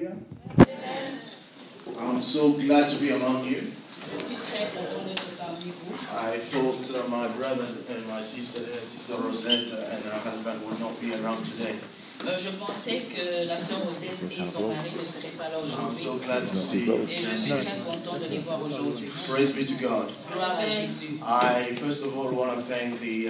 Hallelujah. I'm so glad to be among you. Je suis très content d'être parmi vous. I thought my brother and my sister Rosette and her husband would not be around today. Je pensais que la sœur Rosette et son mari ne seraient pas là I'm aujourd'hui. so glad to see you. Et je suis très content de les voir aujourd'hui. Praise be to God. Gloire à Jésus. I first of all want to thank the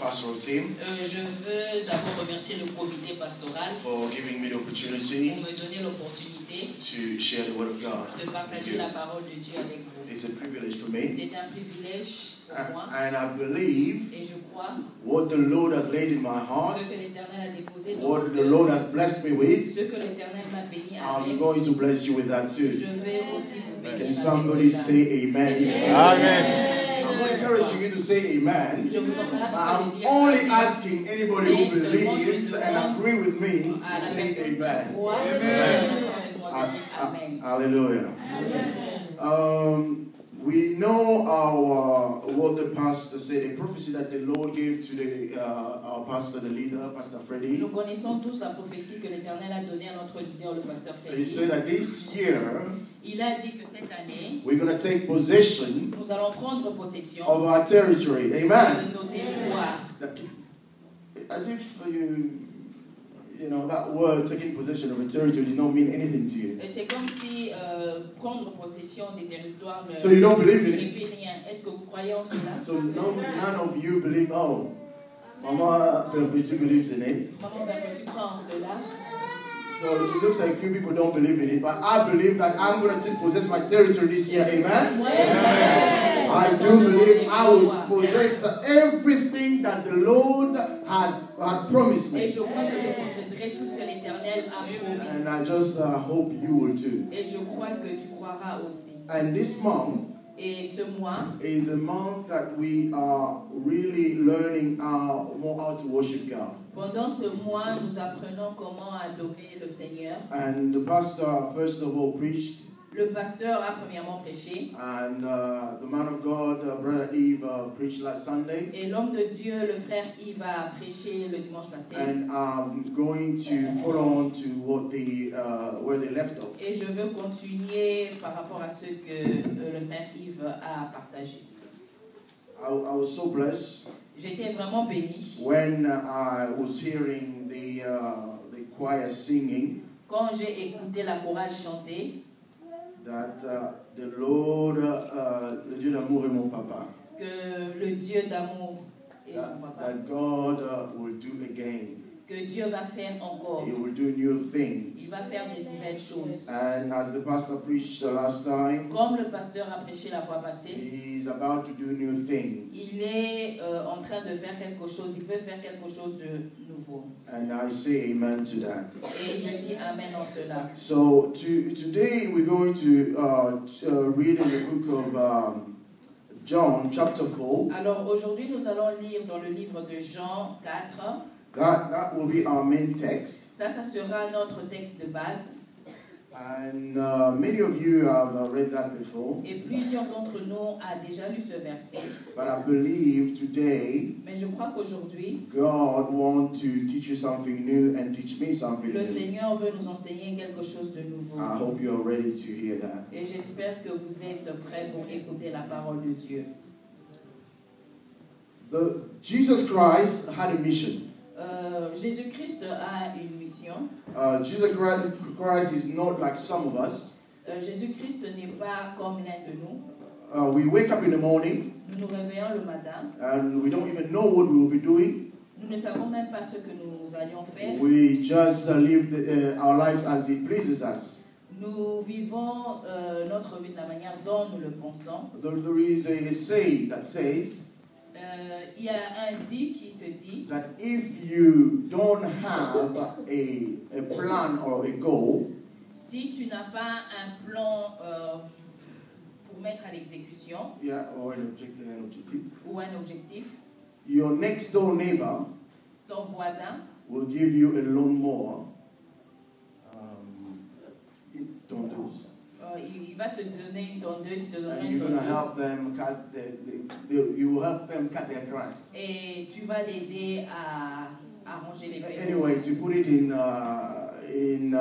pastoral team Je veux d'abord remercier le comité pastoral for giving me the pour opportunity me donner l'opportunité to share the word of God. de partager la parole de Dieu avec vous. It's a privilege for me. C'est un privilège pour moi And I believe et je crois what the Lord has laid in my heart, ce que l'Éternel a déposé dans what mon the cœur, Lord has blessed me with, ce que l'Éternel m'a béni I'm avec. going to bless you with that too. Je vais aussi vous bénir Can avec somebody cela. say amen? Amen. I'm not encouraging you to say amen. Je vous encourage But à I'm le dire. only Amen. asking anybody who Mais seulement je believes and demande agree with me à to la say personne qui amen. croit et est en accord avec moi de dire Amen. Hallelujah. We know what the pastor said, a prophecy that the Lord gave to our pastor, the leader, Pastor Freddie. Nous connaissons tous la prophétie que l'Éternel a donnée à notre leader, le pasteur He Freddy. said that this year Il a dit que cette année, we're going to take possession nous allons prendre possession of our territory. Amen. de nos territoires. As if you know that word taking possession of a territory did not mean anything to you. Et c'est comme si prendre possession des territoires ne So you don't believe in it? signifie rien. Est-ce que vous croyez en cela? So none of you believe. Oh, Mama Perpetu believes in it. Maman Perpétue croit en cela. So it looks like few people don't believe in it, but I believe that I'm going to possess my territory this year. Amen. Moi, je crois que je I prendrai do possession de mon believe I will territoire. possess everything that the Lord had promised Et me. je crois que je posséderai tout ce que l'Éternel a promis. And I just hope you will too. Et je crois que tu croiras aussi. And this month Et ce mois is a month that we are really learning more how to worship God. Pendant ce mois, nous apprenons comment adorer le Seigneur. And the pastor, first of all, preached. Le pasteur a premièrement prêché. And the man of God, Brother Eve, preached last Sunday. Et l'homme de Dieu, le frère Yves, a prêché le dimanche passé. And I'm going to follow on to what where they left off. Et je veux continuer par rapport à ce que le frère Yves a partagé. I was so blessed J'étais vraiment béni when I was hearing the choir singing quand j'ai écouté la chorale chanter that the Lord, le Dieu d'amour est mon papa. que le Dieu d'amour est mon papa. That God will do again. Que Dieu va faire encore. He will do new Il things. va faire de nouvelles choses. And as the pastor preached the last time, Comme le pasteur a prêché la fois passée, he's about to do new things. il est en train de faire quelque chose. Il veut faire quelque chose de nouveau. And I say amen to that. Et je dis amen en cela. So today we're going to read in the book of John, chapter 4. Alors aujourd'hui, nous allons lire dans le livre de Jean 4. That will be our main text. Ça sera notre texte de base. And many of you have read that before. Et plusieurs d'entre nous ont déjà lu ce verset. But I believe today Mais je crois qu'aujourd'hui, God wants to teach you something new and teach me something le new. Seigneur veut nous enseigner quelque chose de nouveau. I hope you are ready to hear that. Et j'espère que vous êtes prêts pour écouter la parole de Dieu. Jesus Christ had a mission. Jésus-Christ a une mission. Jesus Christ is not like some of us. Jésus-Christ n'est pas comme l'un de nous. We wake up in the morning Nous nous réveillons le matin. and we don't even know what we will be doing. Nous ne savons même pas ce que nous allions faire. We just live our lives as it pleases us. Nous vivons notre vie de la manière dont nous le pensons. There is a saying that says Il y a un dit qui se dit that if you don't have a plan or a goal, si tu n'as pas un plan pour mettre à l'exécution or an objective, ou un objectif, your next door neighbor ton voisin will give you a lawnmower. Tondeuse. il va te donner une tondeuse, il te donnera And une you're going to help tondeuse them you will help them cut their grass. et tu vas l'aider à arranger les pelouses. Anyway, to put it in in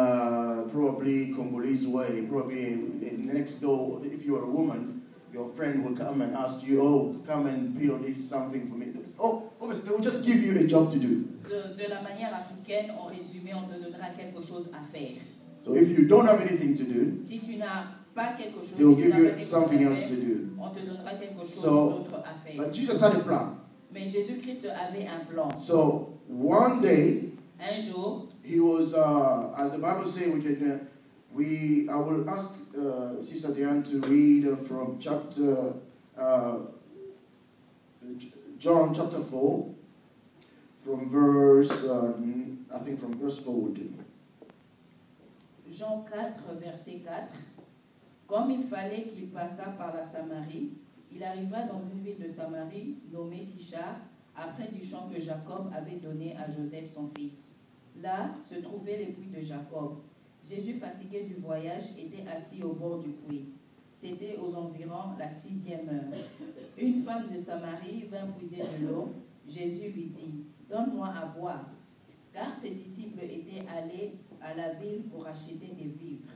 probably Congolese way, probably in next door, if you are a woman, your friend will come and ask you, oh, come and peel this something for me. Oh, they will just give you a job to do. De la manière africaine, en résumé, on te donnera quelque chose à faire. So if you don't have anything to do, si tu n'as pas quelque chose, they will si give tu you something else to do. On te donnera quelque chose d'autre à faire. But Jesus had a plan. Mais Jésus-Christ avait un plan. So one day, un jour, he was, as the Bible says, I will ask Sister Diane to read from chapter John chapter 4, from verse, I think from verse 4 we'll do. Jean 4, verset 4. Comme il fallait qu'il passât par la Samarie, il arriva dans une ville de Samarie, nommée Sichar, après du champ que Jacob avait donné à Joseph son fils. Là se trouvait les puits de Jacob. Jésus, fatigué du voyage, était assis au bord du puits. C'était aux environs la 6e heure. Une femme de Samarie vint puiser de l'eau. Jésus lui dit, « Donne-moi à boire. » Car ses disciples étaient allés à la ville pour acheter des vivres.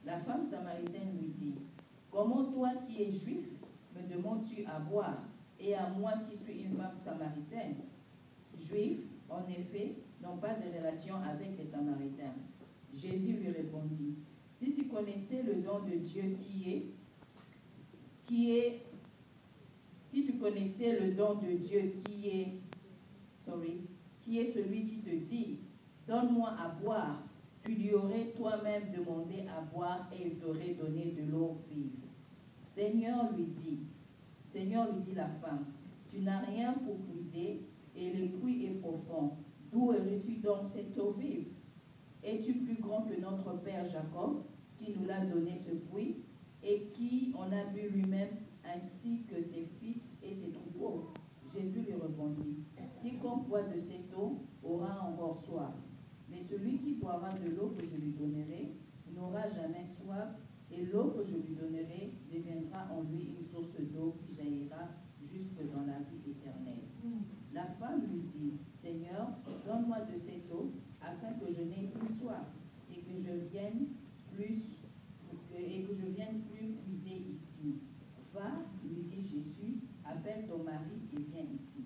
La femme samaritaine lui dit, « Comment toi qui es juif, me demandes-tu à boire, et à moi qui suis une femme samaritaine ?» Juifs, en effet, n'ont pas de relation avec les Samaritains. Jésus lui répondit, « Si tu connaissais le don de Dieu si tu connaissais le don de Dieu qui est celui qui te dit, donne-moi à boire, tu lui aurais toi-même demandé à boire et il t'aurait donné de l'eau vive. Seigneur lui dit la femme, tu n'as rien pour puiser et le puits est profond. D'où aurais-tu donc cette eau vive? Es-tu plus grand que notre père Jacob, qui nous l'a donné ce puits, et qui en a bu lui-même, ainsi que ses fils et ses troupeaux? Jésus lui répondit, quiconque boit de cette eau aura encore soif, mais celui qui boira de l'eau que je lui donnerai n'aura jamais soif, et l'eau que je lui donnerai deviendra en lui une source d'eau qui jaillira jusque dans la vie éternelle. La femme lui dit, Seigneur, donne-moi de cette eau, afin que je n'aie plus soif, et que je vienne plus puiser ici. Va, lui dit Jésus, appelle ton mari et viens ici.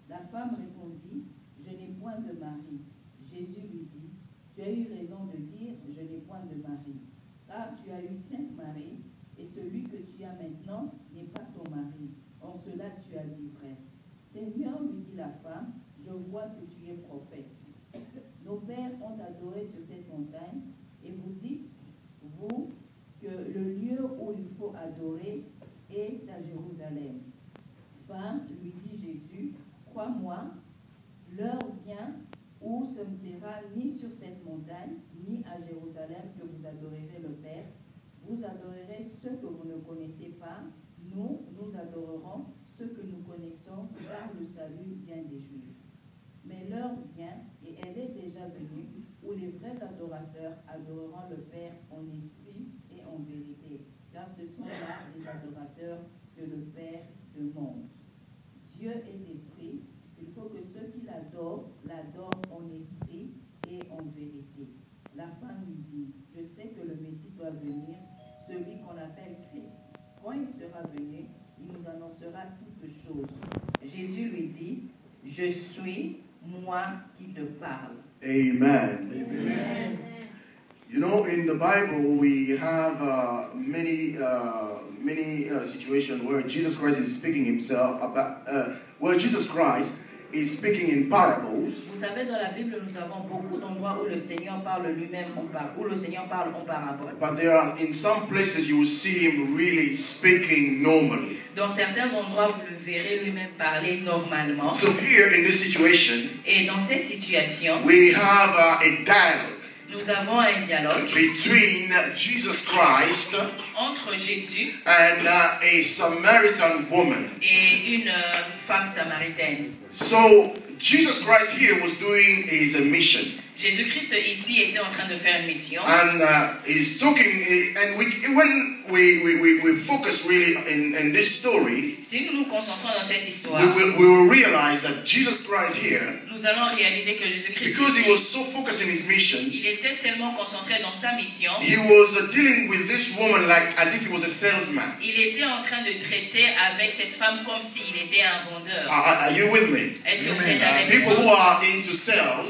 La femme répondit, je n'ai point de mari. Jésus lui dit, tu as eu raison de dire, je n'ai point de mari, car tu as eu 5 maris, et celui que tu as maintenant n'est pas ton mari. En cela tu as dit vrai. Seigneur, lui dit la femme, je vois que tu es prophète. Nos pères ont adoré sur cette montagne, et vous dites, vous, que le lieu où il faut adorer est à Jérusalem. Femme, lui dit Jésus, crois-moi, l'heure vient où ce ne sera ni sur cette montagne, ni à Jérusalem que vous adorerez le Père. Vous adorerez ceux que vous ne connaissez pas. Nous adorerons ceux que nous connaissons, car le salut vient des Juifs. Mais l'heure vient, et elle est déjà venue, où les vrais adorateurs adoreront le Père en esprit et en vérité, car ce sont là les adorateurs que le Père demande. Dieu est esprit, il faut que ceux qui l'adorent en esprit et en vérité. La femme lui dit, je sais que le Messie doit venir, celui qu'on appelle Christ. Quand il sera venu, il nous annoncera toutes choses. Jésus lui dit, je suis moi qui te parle. Amen. Amen. You know, in the Bible, we have many situations where Jesus Christ is speaking himself about, where Jesus Christ is speaking in parables. Vous savez, dans la Bible, nous avons beaucoup d'endroits où le Seigneur parle lui-même en parabole. But there are, in some places, you will see him really speaking normally. Dans certains endroits, vous le verrez lui-même parler normalement. So here, in this situation, Et dans cette situation, we have a dialogue nous avons un dialogue between Jesus Christ entre Jésus and a Samaritan woman. et une femme samaritaine. So Jesus Christ here was doing his mission. Jésus-Christ ici était en train de faire une mission. And he's talking, and when we focus really in this story, si nous nous concentrons dans cette histoire, we will realize that Jesus Christ here, nous allons réaliser que Jésus-Christ, because he was so focused in his mission, il était tellement concentré dans sa mission, he was dealing with this woman like as if he was a salesman. il était en train de traiter avec cette femme comme s'il était un vendeur. Are you with me? Est-ce que vous êtes avec People who moi? are into sales,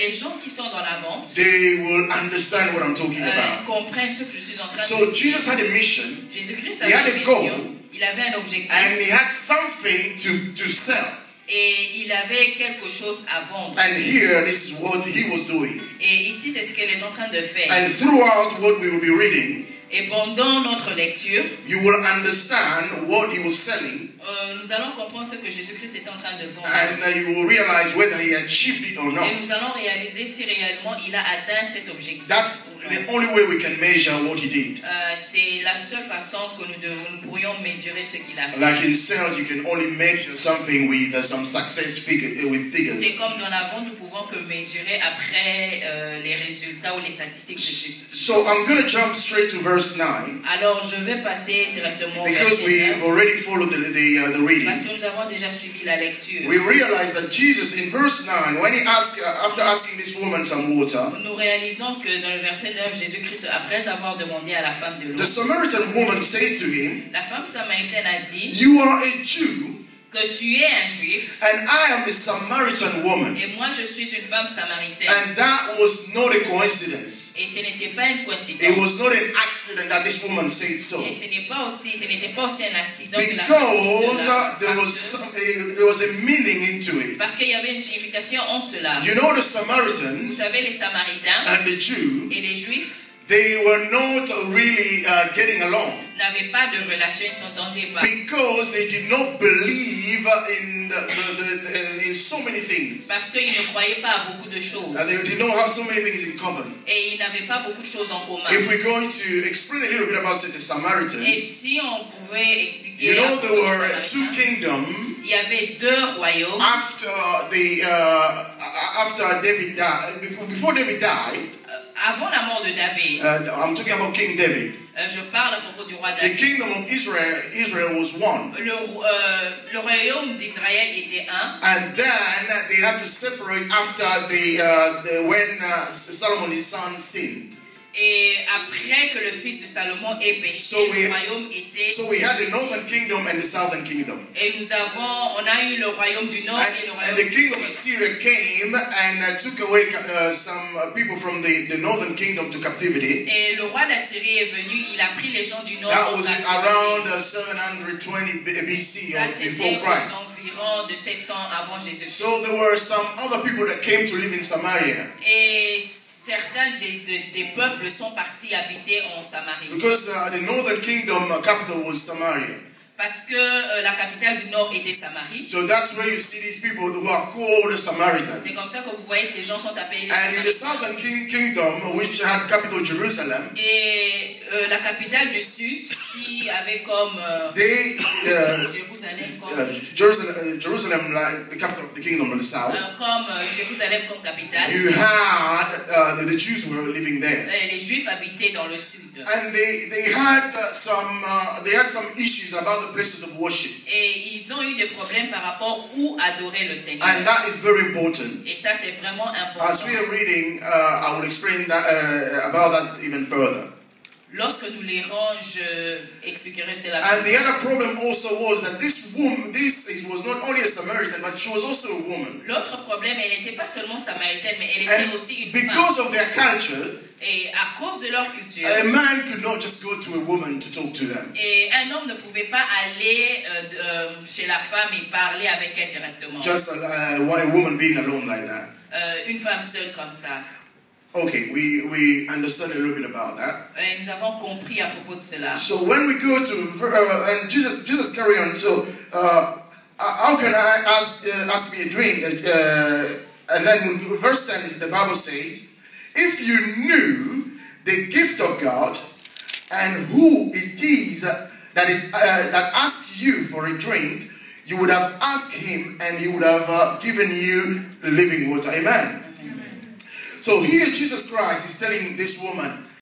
Les gens qui sont dans la vente they will understand what I'm talking about. comprennent ce que je suis en train de So dire. Jesus had a mission, Jésus-Christ he had avait a une goal, mission, il avait un objectif and he had something to sell. et il avait quelque chose à vendre. And here, this is what he was doing. Et ici, c'est ce qu'elle est en train de faire. And throughout what we will be reading, Et pendant notre lecture, you will understand what he was selling, nous allons comprendre ce que Jésus-Christ était en train de vendre. and you will realize whether he achieved it or not. Et nous allons réaliser si réellement il a atteint cet objectif. That's the only way we can measure what he did. C'est la seule façon que nous pourrions mesurer ce qu'il a fait. Like in sales, you can only measure something with some success figure, with figures. C'est comme dans la vente, nous pouvons que mesurer après les résultats ou les statistiques. So I'm going to jump straight to verse 9. Alors je vais passer directement au Because verset we've 9, already followed the reading. parce que nous avons déjà suivi la lecture. We realize that Jesus in verse 9, when he asked, after asking this woman some water, Nous réalisons que dans le verset 9, Jésus-Christ, après avoir demandé à la femme de l'eau, the Samaritan woman said to him, la femme samaritaine a dit "You are a Jew, que tu es un juif and I am a Samaritan woman." et moi je suis une femme samaritaine. And that was not a coincidence. Et ce n'était pas une It coïncidence. was not an accident that this woman said so. Et ce n'était pas aussi un accident que la femme Because dise cela. there was a meaning into it. Parce qu'il y avait une signification en cela. You know, the Vous Samaritans savez, les Samaritains and the Jew, et les Juifs they were not really getting along, n'avaient pas de relation, ils ne s'entendaient pas. because they did not believe in in so many things. Parce qu'ils ne croyaient pas à beaucoup de choses. And they did not have so many things in common. Et ils n'avaient pas beaucoup de choses en commun. If we're going to explain a little bit about the Samaritan, Et si on pouvait expliquer, you know, à there propos des were two Samaritains, kingdoms il y avait deux royaumes. after David died. Before David died, Avant la mort de David, I'm talking about King David. je parle à propos du roi The David. kingdom of Israel was one. Le royaume d'Israël était un. And then they had to separate after when Solomon his son sinned. Et après que le fils de Salomon ait péché, le royaume était. So we had the northern kingdom and the southern kingdom. Et on a eu le royaume du nord et le And royaume the du kingdom of sud. Syria came and took away some people from the northern kingdom to captivity. Et le roi d'Assyrie est venu, il a pris les gens du nord. That en was captivité. around 720 BC Ça, or c'était before aux Christ. environs de 700 avant Jésus-Christ. So there were some other people that came to live in Samaria, Et certains des peuples sont partis habiter en Samarie. because the northern kingdom capital was Samaria. Parce que la capitale du nord était Samarie. So that's where you see these people who are called Samaritans. C'est comme ça que vous voyez ces gens sont appelés les And in the Samaritains. southern kingdom, which had capital Jerusalem, Et la capitale du sud qui avait comme they Jérusalem comme, Jerusalem, like the capital of the kingdom of the south. Jérusalem comme capitale. You had the Jews were living there, Les Juifs habitaient dans le sud. and they had some issues about the places of worship, Et ils ont eu des problèmes par rapport où adorer le Seigneur. and that is very important. Et ça, c'est vraiment important. As we are reading, I will explain that about that even further. Lorsque nous lirons, je expliquerai cela. And the other problem also was that this woman, it was not only a Samaritan, but she was also a woman. L'autre problème, elle n'était pas seulement samaritaine, mais elle était And aussi une femme. because of their culture, Et à cause de leur culture, a man could not just go to a woman to talk to them. et un homme ne pouvait pas aller chez la femme et parler avec elle directement. Just a woman being alone like that. Une femme seule comme ça. Okay, we understand a little bit about that. Et nous avons compris à propos de cela. So when we go to and Jesus carry on. So how can I ask me a drink? And then verse 10, the Bible says, if you knew the gift of God and who it is that asks you for a drink, you would have asked him and he would have given you living water. Amen. So here Jesus Christ is telling this woman,